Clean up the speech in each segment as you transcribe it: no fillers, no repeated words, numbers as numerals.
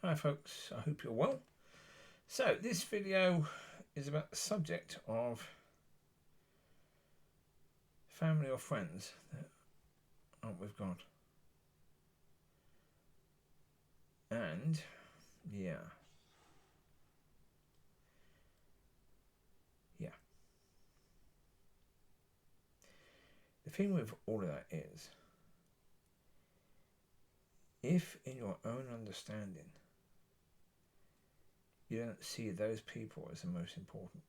Hi folks, I hope you're well. So this video is about the subject of family or friends that aren't with God. And yeah. The thing with all of that is, if in your own understanding you don't see those people as the most important,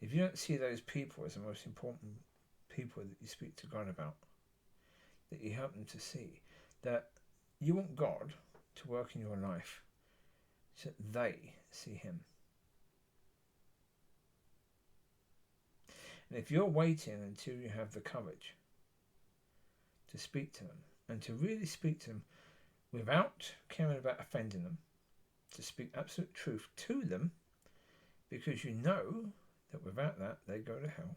if you don't see those people as the most important people that you speak to God about, that you help them to see, that you want God to work in your life so that they see Him. And if you're waiting until you have the courage to speak to them, and to really speak to them without caring about offending them, to speak absolute truth to them, because you know that without that they go to hell.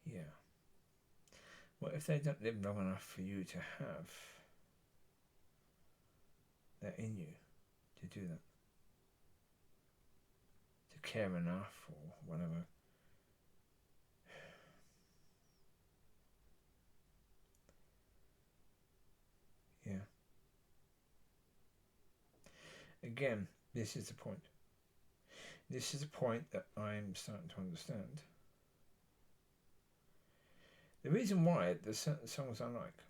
Yeah. What if they don't live long enough for you to have that in you to do that? To care enough or whatever. Yeah. Again, this is the point. This is the point that I'm starting to understand. The reason why there's certain songs I like.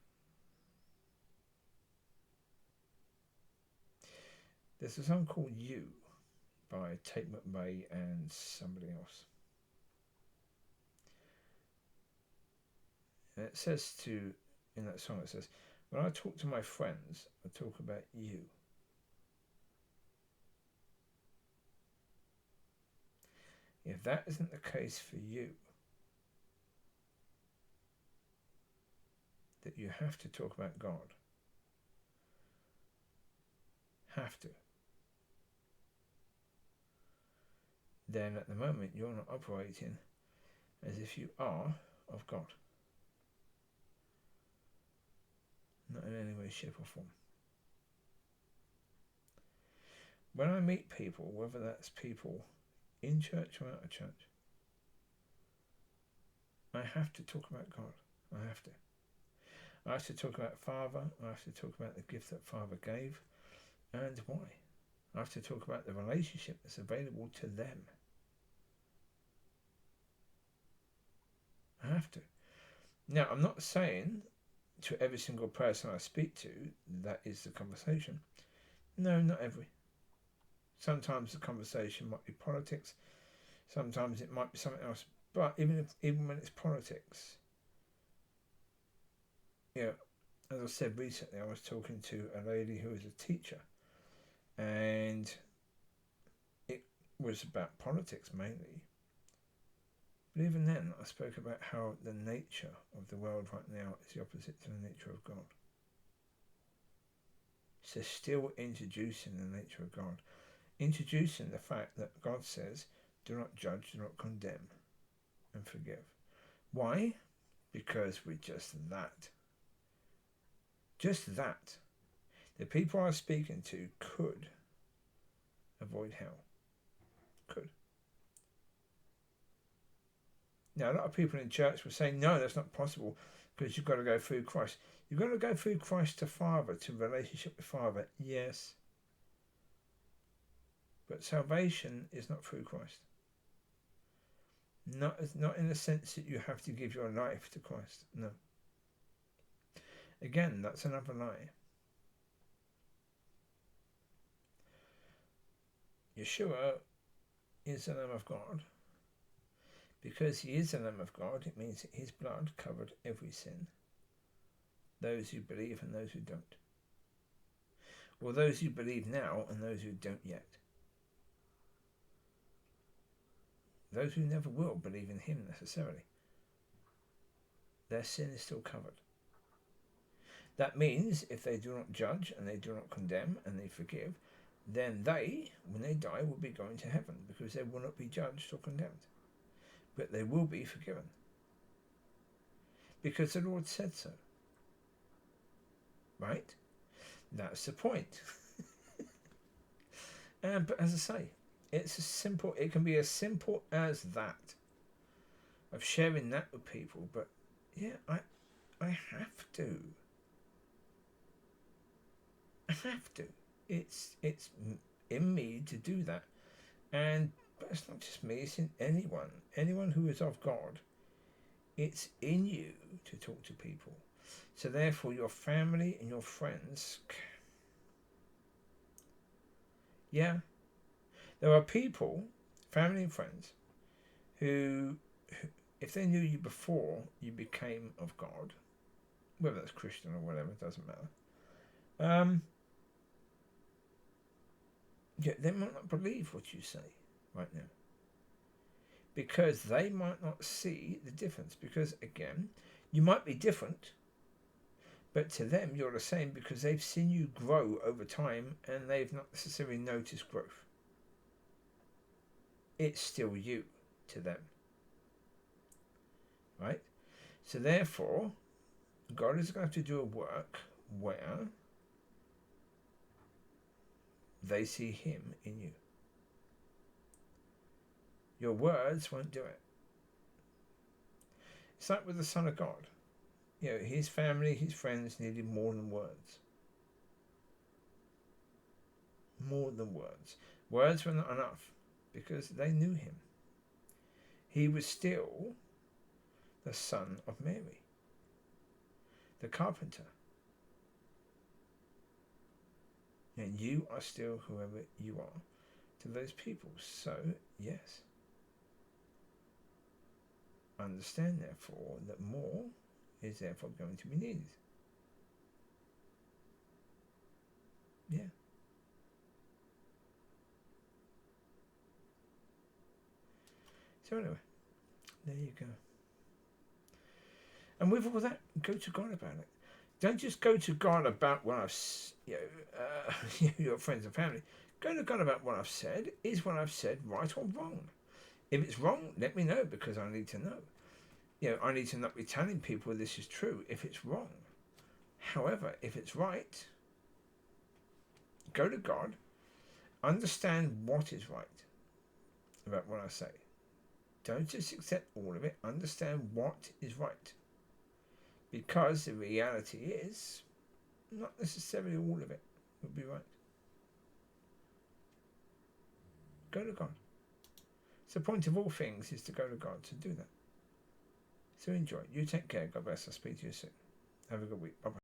There's a song called You by Tate McRae and somebody else. And it says in that song, it says, when I talk to my friends, I talk about you. If that isn't the case for you, that you have to talk about God, have to, then at the moment you're not operating as if you are of God. Not in any way, shape or form. When I meet people, whether that's people in church or out of church, I have to talk about God. I have to. I have to talk about Father. I have to talk about the gift that Father gave and why. I have to talk about the relationship that's available to them. I have to. Now, I'm not saying to every single person I speak to that is the conversation. No, not every. Sometimes the conversation might be politics. Sometimes it might be something else. But even when it's politics, as I said recently, I was talking to a lady who is a teacher, and it was about politics mainly. But even then, I spoke about how the nature of the world right now is the opposite to the nature of God. So still introducing the nature of God. Introducing the fact that God says, do not judge, do not condemn, and forgive. Why? Because we're just that. Just that. The people I was speaking to could avoid hell. Could. Now, a lot of people in church will say, no, that's not possible because you've got to go through Christ. You've got to go through Christ to Father, to relationship with Father. Yes. But salvation is not through Christ. Not in the sense that you have to give your life to Christ. No. Again, that's another lie. Yeshua is the Lamb of God. Because he is the Lamb of God, it means that his blood covered every sin. Those who believe and those who don't. Or those who believe now and those who don't yet. Those who never will believe in him necessarily. Their sin is still covered. That means if they do not judge and they do not condemn and they forgive, then they, when they die, will be going to heaven because they will not be judged or condemned. But they will be forgiven. because the Lord said so. Right? That's the point. But as I say, it can be as simple as that, of sharing that with people. But yeah, I have to. I have to. It's in me to do that. But it's not just me, it's in anyone who is of God. It's in you to talk to people. So therefore your family and your friends, yeah, there are people, family and friends, who if they knew you before you became of God, whether that's Christian or whatever, it doesn't matter, yeah, they might not believe what you say right now, because they might not see the difference. Because again, you might be different, but to them you're the same, because they've seen you grow over time and they've not necessarily noticed growth. It's still you to them, right? So therefore God is going to have to do a work where they see him in you. Your words won't do it. It's like with the Son of God. You know, his family, his friends needed more than words. More than words. Words were not enough, because they knew him. He was still the son of Mary, the carpenter. And you are still whoever you are to those people. So, yes. Understand, therefore, that more is therefore going to be needed. Yeah. So anyway, there you go. And with all that, go to God about it. Don't just go to God about what I've, your friends and family. Go to God about what I've said. Is what I've said right or wrong? If it's wrong, let me know, because I need to know. You know, I need to not be telling people this is true if it's wrong. However, if it's right, go to God. Understand what is right about what I say. Don't just accept all of it. Understand what is right. Because the reality is, not necessarily all of it would be right. Go to God. So the point of all things is to go to God, to do that. So enjoy. You take care. God bless. I'll speak to you soon. Have a good week. Bye-bye.